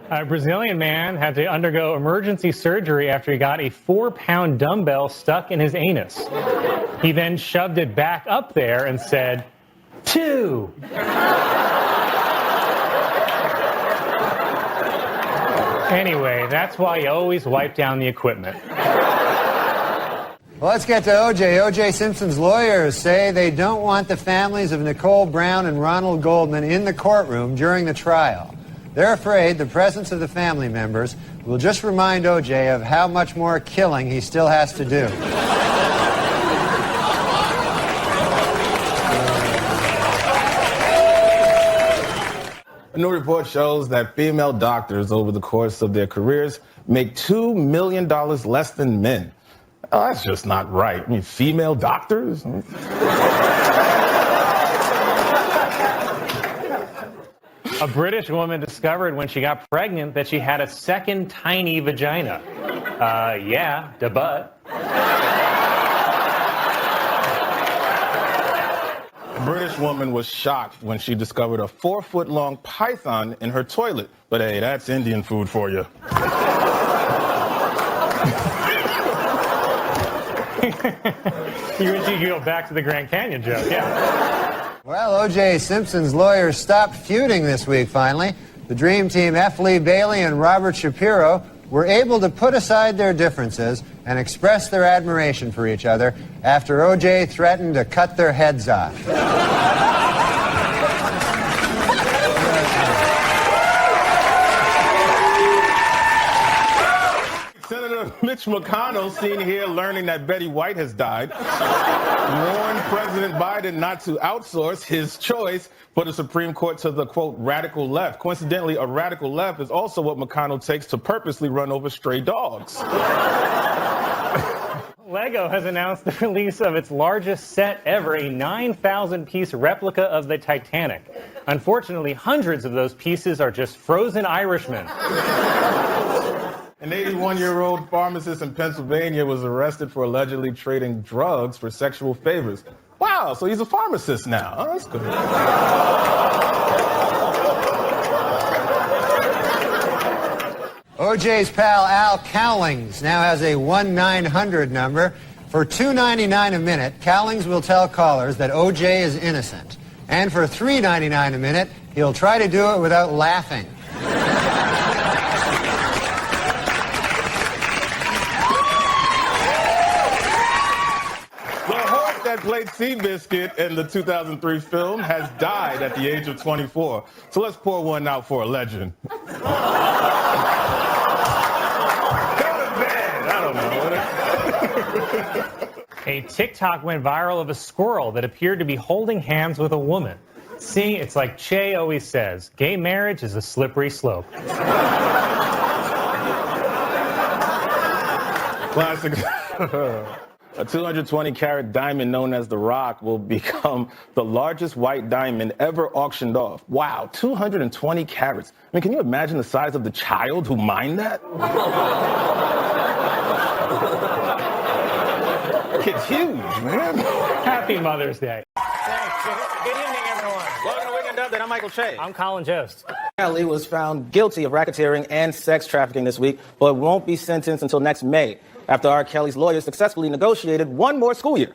A: A Brazilian man had to undergo emergency surgery after he got a 4-pound dumbbell stuck in his anus. He then shoved it back up there and said, 2. Anyway, that's why you always wipe down the equipment.
E: Well, let's get to O.J. O.J. Simpson's lawyers say they don't want the families of Nicole Brown and Ronald Goldman in the courtroom during the trial. They're afraid the presence of the family members will just remind O.J. of how much more killing he still has to do.
C: A new report shows that female doctors over the course of their careers make $2 million less than men. Oh, that's just not right. I mean, female doctors?
A: A British woman discovered when she got pregnant that she had a second tiny vagina. Yeah, da butt.
C: A British woman was shocked when she discovered a 4-foot-long python in her toilet. But hey, that's Indian food for you.
A: You wish you could go back to the Grand Canyon joke, yeah.
E: Well, O.J. Simpson's lawyers stopped feuding this week, finally. The Dream Team, F. Lee Bailey and Robert Shapiro, were able to put aside their differences and express their admiration for each other after O.J. threatened to cut their heads off.
C: Senator Mitch McConnell, seen here learning that Betty White has died, warned President Biden not to outsource his choice for the Supreme Court to the, quote, radical left. Coincidentally, a radical left is also what McConnell takes to purposely run over stray dogs.
A: Lego has announced the release of its largest set ever, a 9,000-piece replica of the Titanic. Unfortunately, hundreds of those pieces are just frozen Irishmen.
C: An 81-year-old pharmacist in Pennsylvania was arrested for allegedly trading drugs for sexual favors. Wow, so he's a pharmacist now. Oh, that's good.
E: O.J.'s pal Al Cowlings now has a 1-900 number. For $2.99 a minute, Cowlings will tell callers that O.J. is innocent. And for $3.99 a minute, He'll try to do it without laughing.
D: The horse that played Seabiscuit in the 2003 film has died at the age of 24. So let's pour one out for a legend. Go to bed. I don't know.
A: A TikTok went viral of a squirrel that appeared to be holding hands with a woman. See, it's like Che always says, gay marriage is a slippery slope.
D: Classic. A 220-carat diamond known as the Rock will become the largest white diamond ever auctioned off. Wow, 220 carats. I mean, can you imagine the size of the child who mined that? It's huge, man.
A: Happy Mother's Day. Thanks. Good evening, everyone.
C: Welcome to Weekend Update. I'm Michael Che.
A: I'm Colin Jost.
C: Kelly was found guilty of racketeering and sex trafficking this week, but won't be sentenced until next May, after R. Kelly's lawyers successfully negotiated one more school year.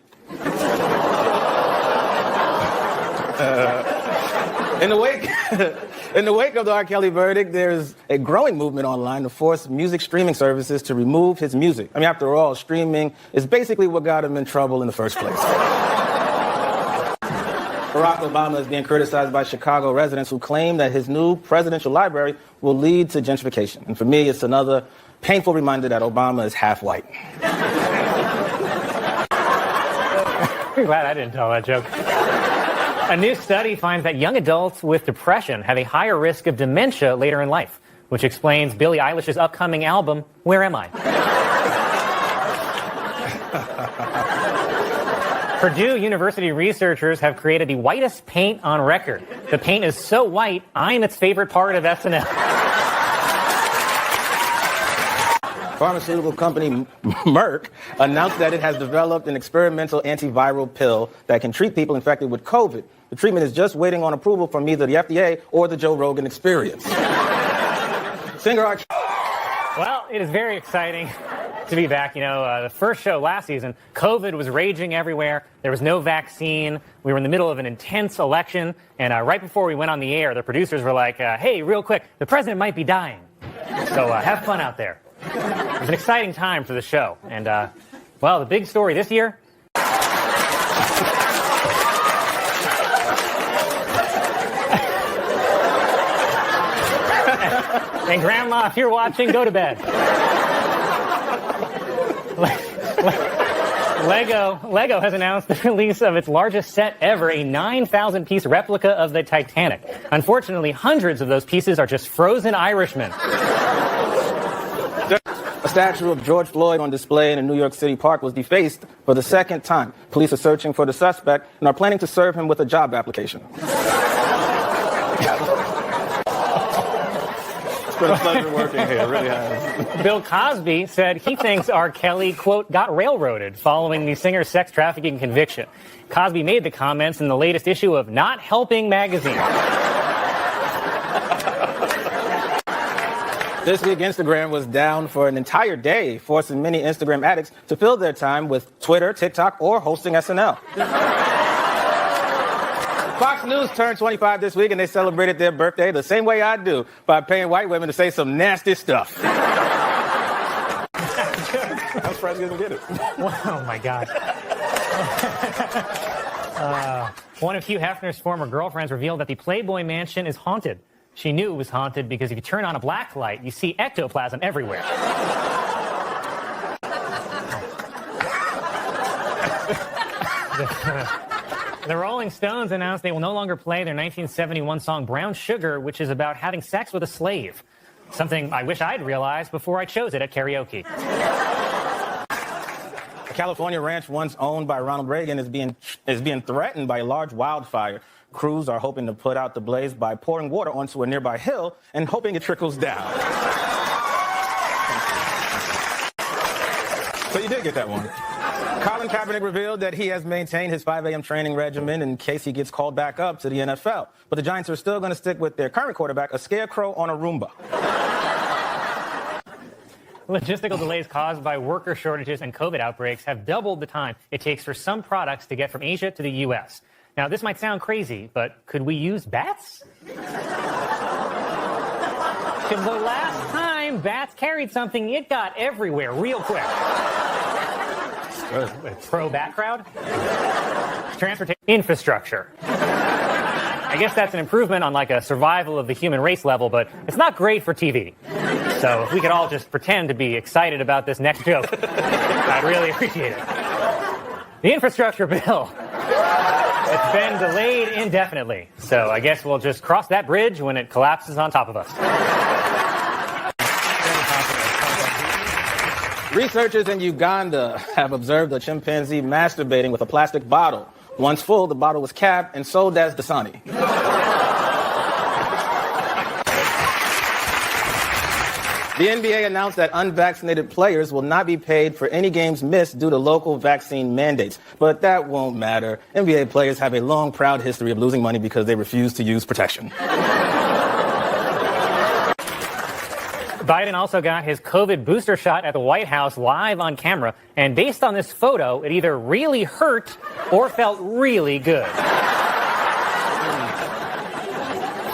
C: In the wake of the R. Kelly verdict, there's a growing movement online to force music streaming services to remove his music. I mean, after all, streaming is basically what got him in trouble in the first place. Barack Obama is being criticized by Chicago residents who claim that his new presidential library will lead to gentrification. And for me, it's another painful reminder that Obama is half white.
A: I'm glad I didn't tell that joke. A new study finds that young adults with depression have a higher risk of dementia later in life, which explains Billie Eilish's upcoming album, Where Am I? Purdue University researchers have created the whitest paint on record. The paint is so white, I'm its favorite part of SNL.
C: Pharmaceutical company Merck announced that it has developed an experimental antiviral pill that can treat people infected with COVID. The treatment is just waiting on approval from either the FDA or the Joe Rogan Experience. Singer R.
A: Well, it is very exciting to be back. You know, the first show last season, COVID was raging everywhere. There was no vaccine. We were in the middle of an intense election. And right before we went on the air, the producers were like, hey, real quick, the president might be dying. So have fun out there. It was an exciting time for the show. And, well, the big story this year. And Grandma, if you're watching, go to bed. Lego has announced the release of its largest set ever, a 9,000-piece replica of the Titanic. Unfortunately, hundreds of those pieces are just frozen Irishmen.
C: A statue of George Floyd on display in a New York City park was defaced for the second time. Police are searching for the suspect and are planning to serve him with a job application. It's been a pleasure working here, it really has.
A: Bill Cosby said he thinks R. Kelly, quote, got railroaded following the singer's sex trafficking conviction. Cosby made the comments in the latest issue of Not Helping magazine.
C: This week, Instagram was down for an entire day, forcing many Instagram addicts to fill their time with Twitter, TikTok, or hosting SNL. Fox News turned 25 this week, and they celebrated their birthday the same way I do, by paying white women to say some nasty stuff. I'm surprised you didn't get it.
A: Oh, my God. One of Hugh Hefner's former girlfriends revealed that the Playboy Mansion is haunted. She knew it was haunted because if you turn on a black light, you see ectoplasm everywhere. The Rolling Stones announced they will no longer play their 1971 song Brown Sugar, which is about having sex with a slave. Something I wish I'd realized before I chose it at karaoke.
C: A California ranch once owned by Ronald Reagan is being threatened by a large wildfire. Crews are hoping to put out the blaze by pouring water onto a nearby hill and hoping it trickles down. So you did get that one. Colin Kaepernick revealed that he has maintained his 5 a.m. training regimen in case he gets called back up to the NFL. But the Giants are still going to stick with their current quarterback, a scarecrow on a Roomba.
A: Logistical delays caused by worker shortages and COVID outbreaks have doubled the time it takes for some products to get from Asia to the U.S. Now, this might sound crazy, but could we use bats? Because the last time bats carried something, it got everywhere real quick. Pro-bat crowd? Transportation infrastructure. I guess that's an improvement on like a survival of the human race level, but it's not great for TV. So if we could all just pretend to be excited about this next joke, I'd really appreciate it. The infrastructure bill. It's been delayed indefinitely. So I guess we'll just cross that bridge when it collapses on top of us.
C: Researchers in Uganda have observed a chimpanzee masturbating with a plastic bottle. Once full, the bottle was capped and sold as Dasani. The NBA announced that unvaccinated players will not be paid for any games missed due to local vaccine mandates. But that won't matter. NBA players have a long, proud history of losing money because they refuse to use protection.
A: Biden also got his COVID booster shot at the White House live on camera, and based on this photo, it either really hurt or felt really good.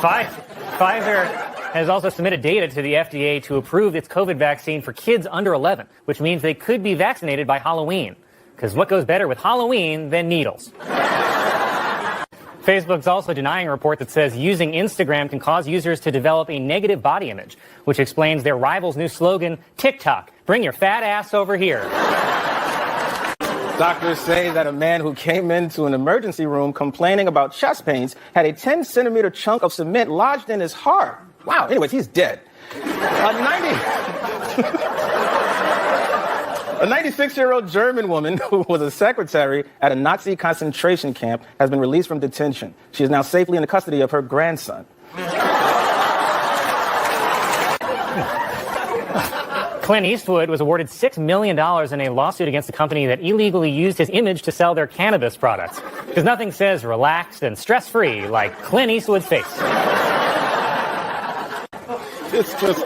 A: Pfizer has also submitted data to the FDA to approve its COVID vaccine for kids under 11, which means they could be vaccinated by Halloween. Because what goes better with Halloween than needles? Facebook's also denying a report that says using Instagram can cause users to develop a negative body image, which explains their rival's new slogan, TikTok, bring your fat ass over here.
C: Doctors say that a man who came into an emergency room complaining about chest pains had a 10-centimeter chunk of cement lodged in his heart. Wow, anyways, he's dead. A 96-year-old German woman who was a secretary at a Nazi concentration camp has been released from detention. She is now safely in the custody of her grandson.
A: Clint Eastwood was awarded $6 million in a lawsuit against a company that illegally used his image to sell their cannabis products. Because nothing says relaxed and stress-free like Clint Eastwood's face.
C: It's just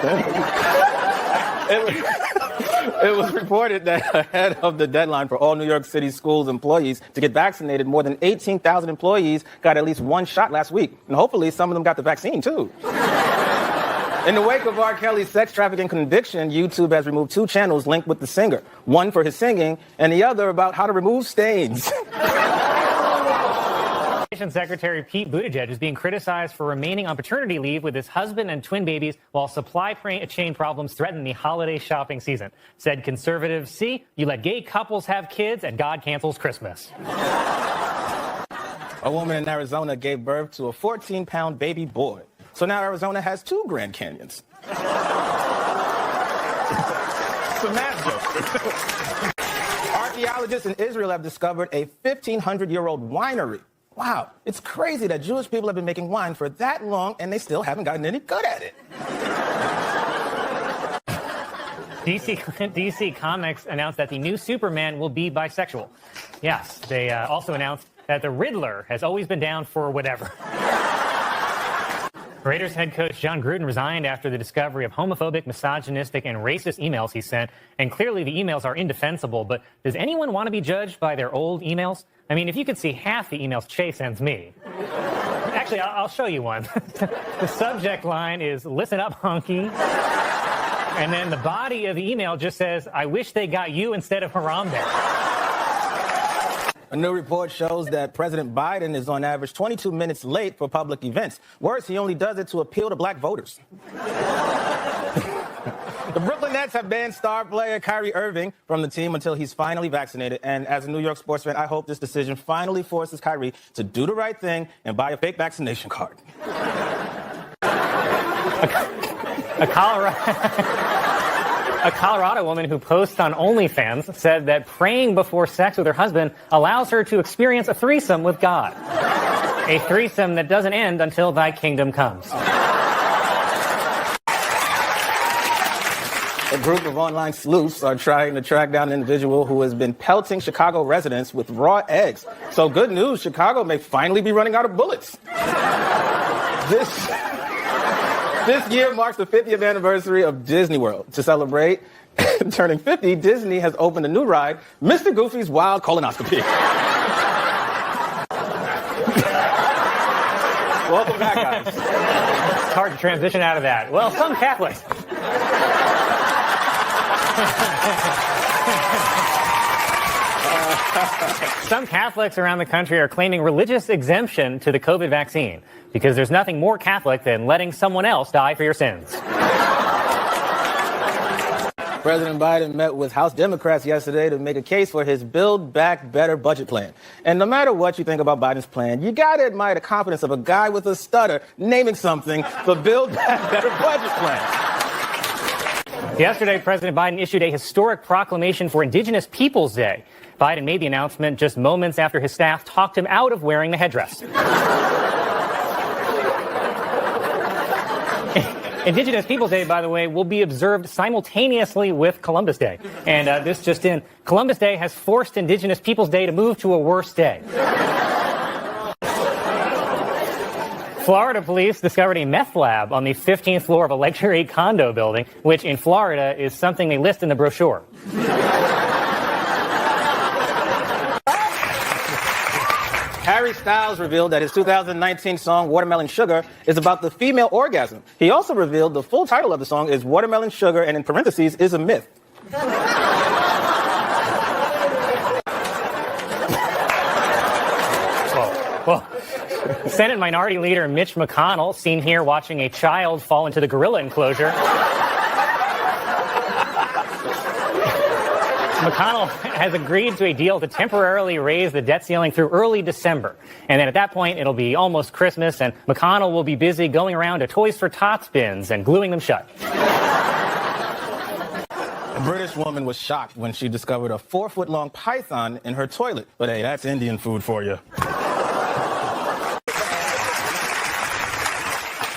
C: It was reported that ahead of the deadline for all New York City schools employees to get vaccinated, more than 18,000 employees got at least one shot last week. And hopefully some of them got the vaccine, too. In the wake of R. Kelly's sex trafficking conviction, YouTube has removed 2 channels linked with the singer. One for his singing, and the other about how to remove stains.
A: Secretary Pete Buttigieg is being criticized for remaining on paternity leave with his husband and twin babies while supply chain problems threaten the holiday shopping season. Said conservatives, see, you let gay couples have kids and God cancels Christmas.
C: A woman in Arizona gave birth to a 14-pound baby boy. So now Arizona has 2 Grand Canyons. It's a math joke. Archaeologists in Israel have discovered a 1,500-year-old winery. Wow, it's crazy that Jewish people have been making wine for that long and they still haven't gotten any good at it.
A: DC Comics announced that the new Superman will be bisexual. Yes, they also announced that the Riddler has always been down for whatever. Raiders head coach John Gruden resigned after the discovery of homophobic, misogynistic, and racist emails he sent. And clearly the emails are indefensible, but does anyone want to be judged by their old emails? I mean, if you could see half the emails Che sends me. Actually, I'll show you one. The subject line is, listen up, hunky. And then the body of the email just says, I wish they got you instead of Harambe.
C: A new report shows that President Biden is on average 22 minutes late for public events. Worse, he only does it to appeal to black voters. The Brooklyn Nets have banned star player Kyrie Irving from the team until he's finally vaccinated. And as a New York sports fan, I hope this decision finally forces Kyrie to do the right thing and buy a fake vaccination card.
A: A Colorado woman who posts on OnlyFans said that praying before sex with her husband allows her to experience a threesome with God. A threesome that doesn't end until thy kingdom comes.
C: A group of online sleuths are trying to track down an individual who has been pelting Chicago residents with raw eggs. So good news, Chicago may finally be running out of bullets. This year marks the 50th anniversary of Disney World. To celebrate turning 50, Disney has opened a new ride, Mr. Goofy's Wild Colonoscopy. Welcome back, guys.
A: It's hard to transition out of that. Well, some Catholics. Some Catholics around the country are claiming religious exemption to the COVID vaccine because there's nothing more Catholic than letting someone else die for your sins.
C: President Biden met with House Democrats yesterday to make a case for his Build Back Better budget plan. And no matter what you think about Biden's plan, you gotta admire the confidence of a guy with a stutter naming something the Build Back Better budget plan.
A: Yesterday, President Biden issued a historic proclamation for Indigenous Peoples Day. Biden made the announcement just moments after his staff talked him out of wearing the headdress. Indigenous Peoples Day, by the way, will be observed simultaneously with Columbus Day. And this just in, Columbus Day has forced Indigenous Peoples Day to move to a worse day. Florida police discovered a meth lab on the 15th floor of a luxury condo building, which in Florida is something they list in the brochure.
C: Harry Styles revealed that his 2019 song, Watermelon Sugar, is about the female orgasm. He also revealed the full title of the song is Watermelon Sugar, and in parentheses, is a myth.
A: Well, Senate Minority Leader Mitch McConnell, seen here watching a child fall into the gorilla enclosure. McConnell has agreed to a deal to temporarily raise the debt ceiling through early December. And then at that point, it'll be almost Christmas, and McConnell will be busy going around to Toys for Tots bins and gluing them shut.
C: A British woman was shocked when she discovered a 4-foot-long python in her toilet. But hey, that's Indian food for you.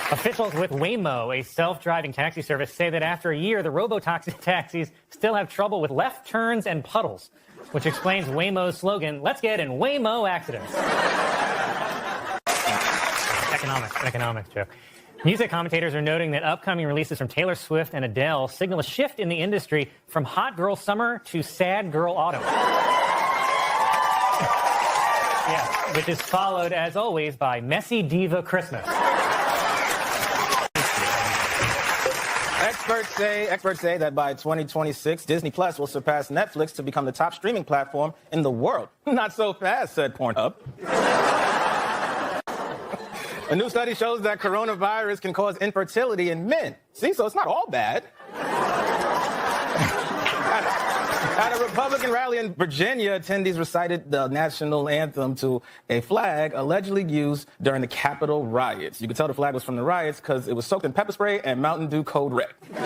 A: Officials with Waymo, a self-driving taxi service, say that after a year, the robo-taxis still have trouble with left turns and puddles, which explains Waymo's slogan, "Let's get in Waymo accidents." Economics joke. Music commentators are noting that upcoming releases from Taylor Swift and Adele signal a shift in the industry from hot girl summer to sad girl autumn. Yeah, which is followed, as always, by messy diva Christmas.
C: Experts say that by 2026, Disney Plus will surpass Netflix to become the top streaming platform in the world. Not so fast, said Pornhub. A new study shows that coronavirus can cause infertility in men. See, so it's not all bad. At a Republican rally in Virginia, attendees recited the national anthem to a flag allegedly used during the Capitol riots. You could tell the flag was from the riots because it was soaked in pepper spray and Mountain Dew Code Red.
A: The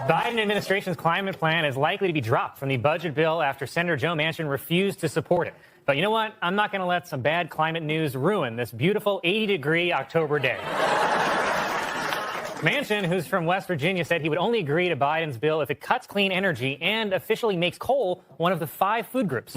A: Biden administration's climate plan is likely to be dropped from the budget bill after Senator Joe Manchin refused to support it. But you know what? I'm not going to let some bad climate news ruin this beautiful 80-degree October day. Manchin, who's from West Virginia, said he would only agree to Biden's bill if it cuts clean energy and officially makes coal one of the 5 food groups.